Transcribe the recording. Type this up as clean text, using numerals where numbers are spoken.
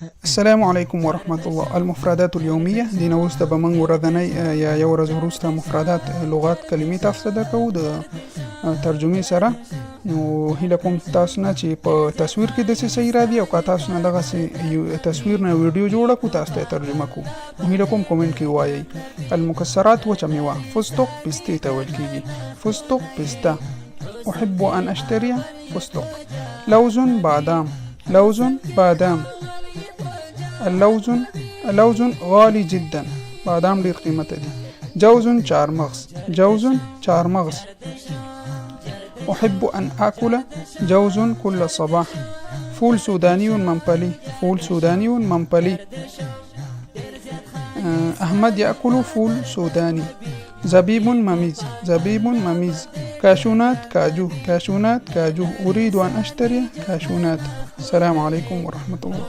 السلام عليكم ورحمة الله. المفردات اليومية دي نوسته بمن وردني يا يورز وروستا مفردات لغات كلمات أفسد كود ترجمه سره نو هیله کوم تاسو نه چې په تصویر کې د څه صحیح را دي او که تاسو نه دغه تصویر نه ویډیو جوړه کو تاسو ته ترجمه کو نو هیله کوم کومنټ کې وایي. المکسرات وچه میوه فستق پسته ته ویل کیږي. فستق پسته. احب ان اشتري فستق. لوز بادام. لوز بادام. اللوز غالي جدا. بادام ډیر قیمته دي. جوز چارمغز. جوز چارمغز. أحب أن آكل جوز كل صباح. فول سوداني منبلي. فول سوداني منبلي. أحمد يأكل فول سوداني. زبيب مميز. زبيب مميز. كاشونات كاجو. كاشونات كاجو. أريد أن أشتري كاشونات. السلام عليكم ورحمة الله.